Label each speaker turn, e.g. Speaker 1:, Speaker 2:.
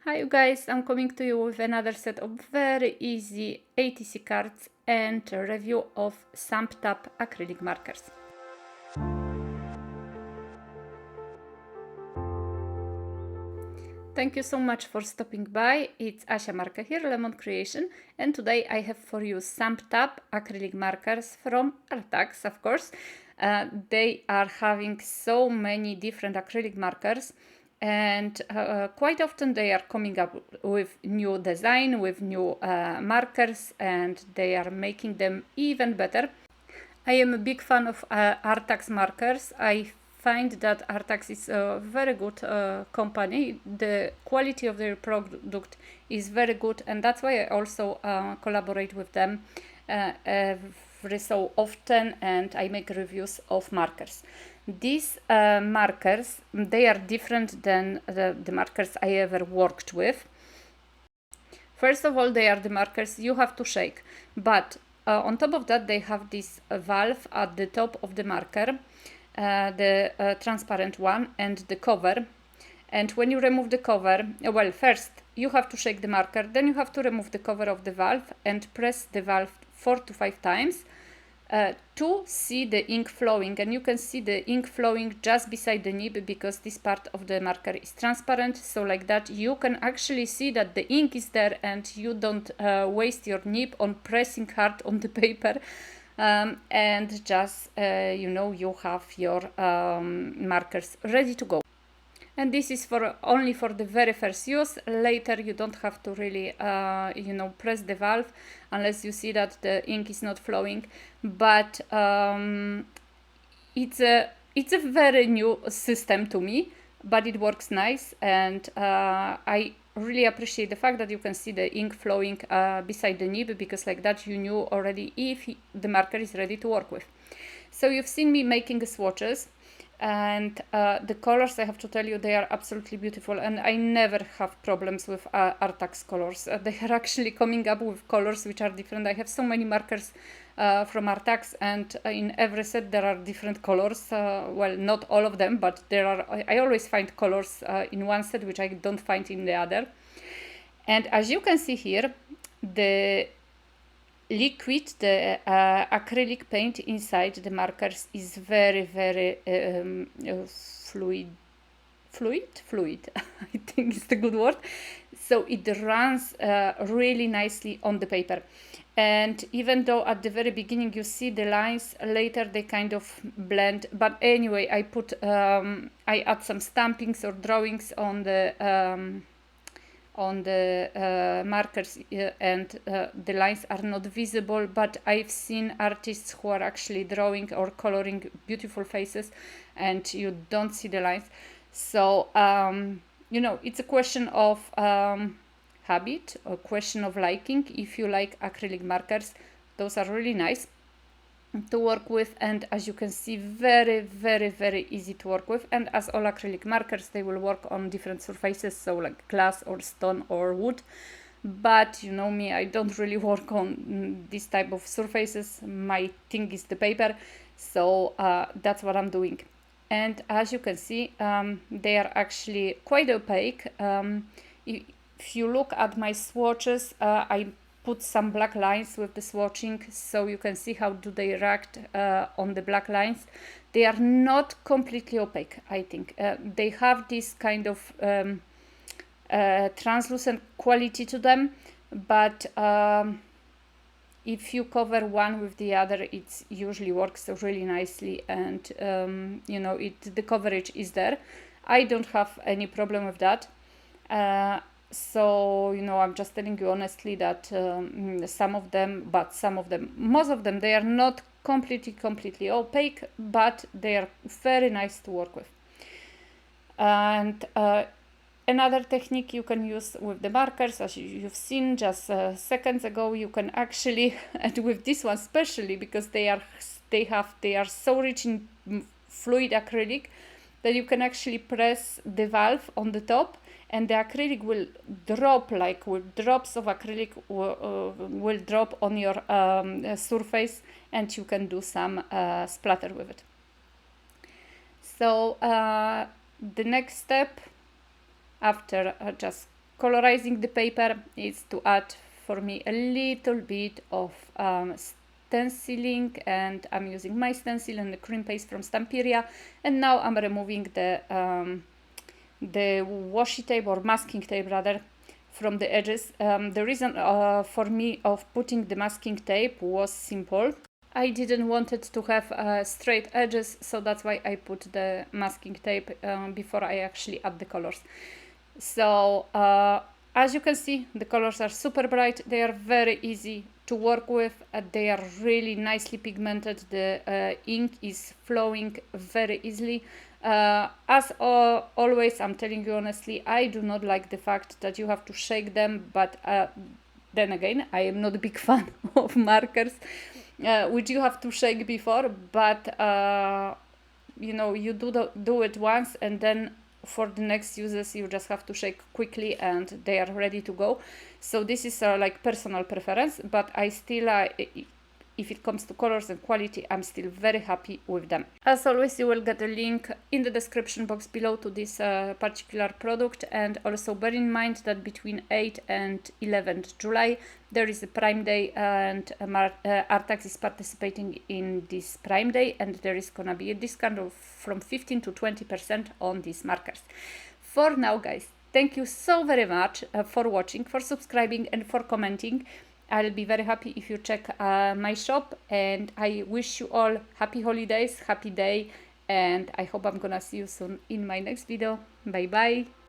Speaker 1: Hi you guys, I'm coming to you with another set of very easy ATC cards and a review of Simptap acrylic markers. Thank you so much for stopping by. It's Asia Marquet here, Lemon Creation, and today I have for you Simptap acrylic markers from Arrtx, of course. They are having so many different acrylic markers, and quite often they are coming up with new design, with new markers, and they are making them even better. I am a big fan of Arrtx markers. I find that Arrtx is a very good company. The quality of their product is very good, and that's why I also collaborate with them every so often, and I make reviews of markers. These markers, they are different than the markers I ever worked with. First of all, they are the markers you have to shake, but on top of that, they have this valve at the top of the marker, the transparent one, and the cover. And when you remove the cover, well, first you have to shake the marker, then you have to remove the cover of the valve and press the valve 4 to 5 times to see the ink flowing. And you can see the ink flowing just beside the nib because this part of the marker is transparent, so like that you can actually see that the ink is there and you don't waste your nib on pressing hard on the paper. And just you have your markers ready to go. And this is only for the very first use. Later you don't have to really press the valve unless you see that the ink is not flowing. But it's a very new system to me, but it works nice, and I really appreciate the fact that you can see the ink flowing beside the nib, because like that you knew already if the marker is ready to work with. So you've seen me making swatches, and the colors, I have to tell you, they are absolutely beautiful, and I never have problems with Arrtx colors. They are actually coming up with colors which are different. I have so many markers from Arrtx, and in every set there are different colors. Well, not all of them, but there are. I always find colors in one set which I don't find in the other. And as you can see here, the liquid, the acrylic paint inside the markers is very fluid. I think is the good word. So it runs really nicely on the paper. And even though at the very beginning you see the lines, later they kind of blend. But anyway, I add some stampings or drawings on the markers, and the lines are not visible, but I've seen artists who are actually drawing or coloring beautiful faces and you don't see the lines. So it's a question of habit, a question of liking. If you like acrylic markers, those are really nice to work with, and as you can see, very easy to work with. And as all acrylic markers, they will work on different surfaces, so like glass or stone or wood. But you know me, I don't really work on this type of surfaces. My thing is the paper, so that's what I'm doing. And as you can see, they are actually quite opaque. If you look at my swatches, I put some black lines with the swatching, so you can see how do they react on the black lines. They are not completely opaque, I think. They have this kind of translucent quality to them, but if you cover one with the other, it usually works really nicely, and the coverage is there. I don't have any problem with that. So I'm just telling you honestly that most of them, they are not completely opaque, but they are very nice to work with. And another technique you can use with the markers, as you've seen just seconds ago, you can actually, and with this one especially, because they are so rich in fluid acrylic, that you can actually press the valve on the top, and the acrylic will drop, like with drops of acrylic will drop on your surface, and you can do some splatter with it. So the next step, after just colorizing the paper is to add for me a little bit of stenciling, and I'm using my stencil and the cream paste from Stamperia, and now I'm removing the washi tape, or masking tape rather, from the edges. The reason for me of putting the masking tape was simple. I didn't want it to have straight edges, so that's why I put the masking tape before I actually add the colors. So as you can see, the colors are super bright. They are very easy to work with. They are really nicely pigmented. The ink is flowing very easily. As always, I'm telling you honestly, I do not like the fact that you have to shake them, but then again, I am not a big fan of markers which you have to shake before, but you know, you do it once, and then for the next uses you just have to shake quickly and they are ready to go. So this is like personal preference, but I still if it comes to colors and quality, I'm still very happy with them. As always, you will get a link in the description box below to this particular product, and also bear in mind that between 8 and 11th July there is a Prime Day, and Arrtx is participating in this Prime Day, and there is gonna be a discount of from 15 to 20% on these markers. For now, guys, thank you so very much for watching, for subscribing and for commenting. I'll be very happy if you check my shop, and I wish you all happy holidays, happy day, and I hope I'm gonna see you soon in my next video. Bye bye.